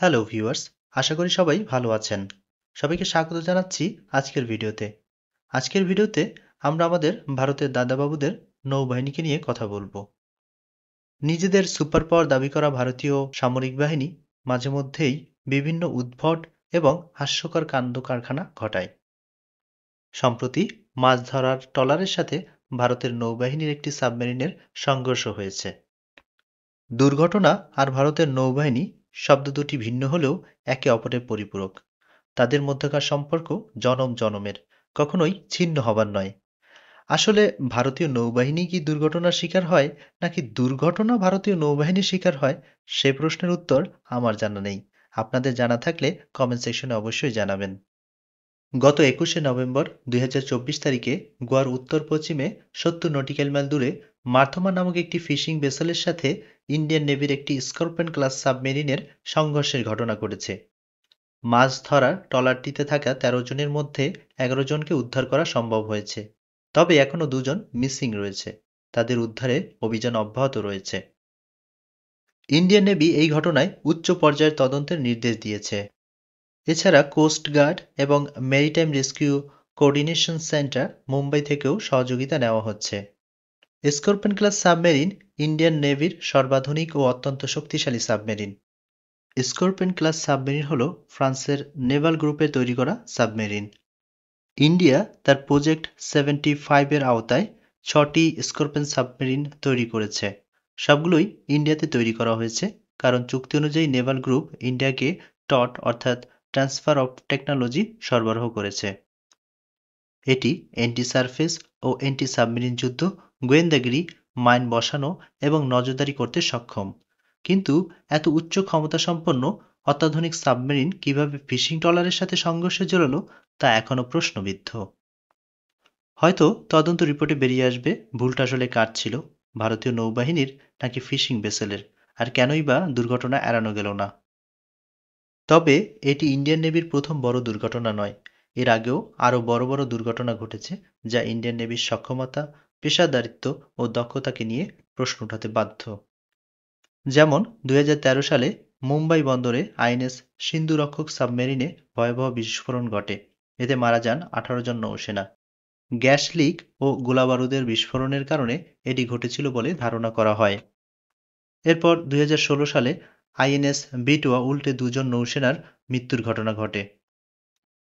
Hello viewers, আশা করি সবাই ভালো আছেন। সবাইকে স্বাগত জানাচ্ছি আজকের ভিডিওতে। আজকের ভিডিওতে আমরা আমাদের ভারতের দাদাবাবুদের নৌবাহিনীকে নিয়ে কথা বলবো। নিজেদের সুপার পাওয়ার দাবি করা ভারতীয় সামরিক বাহিনী মাঝে মধ্যেই বিভিন্ন উদ্ভট এবং হাস্যকর কাণ্ড কারখানা ঘটায়। সম্প্রতি মাছ ধরার ট্রলারের সাথে ভারতের নৌবাহিনীর একটি সাবমেরিনের সংঘর্ষ হয়েছে। দুর্ঘটনা আর ভারতের নৌবাহিনী শব্দ দুটি ভিন্ন হলেও একে অপরের পরিপূরক। তাদের মধ্যকার সম্পর্ক জনম জনমের, কখনোই ছিন্ন হবার নয়। আসলে ভারতীয় নৌবাহিনী কি দুর্ঘটনার শিকার হয়, নাকি দুর্ঘটনা ভারতীয় নৌবাহিনীর শিকার হয়? সে প্রশ্নের উত্তর আমার জানা নেই। আপনাদের জানা থাকলে কমেন্ট সেকশনে অবশ্যই জানাবেন। গত 21শে নভেম্বর 2024 তারিখে গোয়ার উত্তর পশ্চিমে 70 নটিক্যাল মাইল দূরে মার্থমা নামক একটি ফিশিং ভেসেলের সাথে ইন্ডিয়ান নেভির একটি স্করপিয়ন ক্লাস সাবমেরিনের সংঘর্ষের ঘটনা ঘটেছে। মাছ ধরার ট্রলারটিতে থাকা 13 জনের মধ্যে 11 জনকে উদ্ধার করা সম্ভব হয়েছে, তবে এখনও 2 জন মিসিং রয়েছে। তাদের উদ্ধারে অভিযান অব্যাহত রয়েছে। ইন্ডিয়ান নেভি এই ঘটনায় উচ্চ পর্যায়ের তদন্তের নির্দেশ দিয়েছে। এছাড়া কোস্ট গার্ড এবং maritime rescue coordination centre Mumbai থেকেও সহযোগিতা নেওয়া হচ্ছে। স্করপিয়ন ক্লাস সাবমেরিন ইন্ডিয়ান নেভির সর্বাধুনিক ও অত্যন্ত শক্তিশালী সাবমেরিন। স্করপিয়ন ক্লাস সাবমেরিন হল ফ্রান্সের নেভাল গ্রুপের তৈরি করা সাবমেরিন। ইন্ডিয়া তার প্রজেক্ট 75 এর আওতায় 6টি স্করপিয়ন সাবমেরিন তৈরি করেছে। সবগুলোই ইন্ডিয়াতে তৈরি করা হয়েছে, কারণ চুক্তি অনুযায়ী নেভাল গ্রুপ ইন্ডিয়াকে টট অর্থাৎ ট্রান্সফার অফ টেকনোলজি সরবরাহ করেছে। এটি অ্যান্টি সারফেস ও অ্যান্টি সাবমেরিন যুদ্ধ, গোয়েন্দাগিরি, মাইন বসানো এবং নজরদারি করতে সক্ষম। কিন্তু এত উচ্চ ক্ষমতাসম্পন্ন অত্যাধুনিক সাবমেরিন কিভাবে ফিশিং ট্রলারের সাথে সংঘর্ষে জড়ালো, তা এখনও প্রশ্নবিদ্ধ। হয়তো তদন্ত রিপোর্টে বেরিয়ে আসবে ভুলটা আসলে কার ছিল, ভারতীয় নৌবাহিনীর নাকি ফিশিং ভেসেলের, আর কেনই বা দুর্ঘটনা এড়ানো গেল না। তবে এটি ইন্ডিয়ান নেভির প্রথম বড় দুর্ঘটনা নয়। এর আগেও আরও বড় বড় দুর্ঘটনা ঘটেছে, যা ইন্ডিয়ান নেভির সক্ষমতা, পেশাদারিত্ব ও দক্ষতাকে নিয়ে প্রশ্ন উঠাতে বাধ্য। যেমন 2013 সালে মুম্বাই বন্দরে আইএনএস সিন্ধুরক্ষক সাবমেরিনে ভয়াবহ বিস্ফোরণ ঘটে। এতে মারা যান 18 জন নৌসেনা। গ্যাস লিক ও গোলাবারুদের বিস্ফোরণের কারণে এটি ঘটেছিল বলে ধারণা করা হয়। এরপর 2016 সালে আইএনএস বেটুয়া উল্টে 2 জন নৌসেনার মৃত্যুর ঘটনা ঘটে।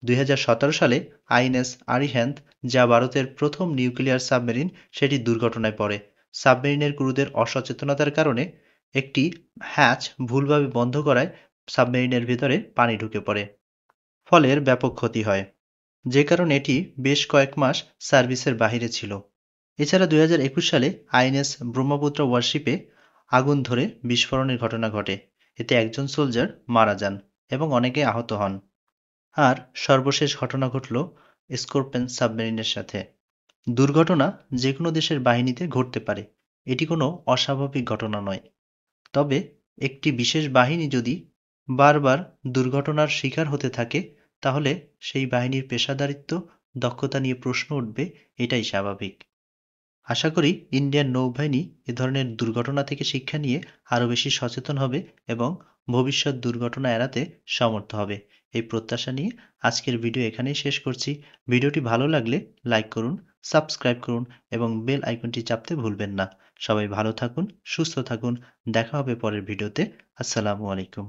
2017 সালে আইএনএস আরিহ্যান্দ, যা ভারতের প্রথম নিউক্লিয়ার সাবমেরিন, সেটি দুর্ঘটনায় পড়ে। সাবমেরিনের ক্রুদের অসচেতনতার কারণে একটি হ্যাচ ভুলভাবে বন্ধ করায় সাবমেরিনের ভেতরে পানি ঢুকে পড়ে, ফলে এর ব্যাপক ক্ষতি হয়, যে কারণে এটি বেশ কয়েক মাস সার্ভিসের বাইরে ছিল। এছাড়া 2021 সালে আইএনএস ব্রহ্মপুত্র ওয়ারশিপে আগুন ধরে বিস্ফোরণের ঘটনা ঘটে। এতে একজন সোলজার মারা যান এবং অনেকে আহত হন। আর সর্বশেষ ঘটনা ঘটল স্করপিয়ন সাবমেরিনের সাথে। দুর্ঘটনা যে কোনো দেশের বাহিনীতে ঘটতে পারে, এটি কোনো অস্বাভাবিক ঘটনা নয়। তবে একটি বিশেষ বাহিনী যদি বারবার দুর্ঘটনার শিকার হতে থাকে, তাহলে সেই বাহিনীর পেশাদারিত্ব, দক্ষতা নিয়ে প্রশ্ন উঠবে, এটাই স্বাভাবিক। আশা করি ইন্ডিয়ান নৌবাহিনী এ ধরনের দুর্ঘটনা থেকে শিক্ষা নিয়ে আরও বেশি সচেতন হবে এবং ভবিষ্যৎ দুর্ঘটনা এড়াতে সমর্থ হবে। এই প্রত্যাশা নিয়ে আজকের ভিডিও এখানেই শেষ করছি। ভিডিওটি ভালো লাগলে লাইক করুন, সাবস্ক্রাইব করুন এবং বেল আইকনটি চাপতে ভুলবেন না। সবাই ভালো থাকুন, সুস্থ থাকুন। দেখা হবে পরের ভিডিওতে। আসসালামু আলাইকুম।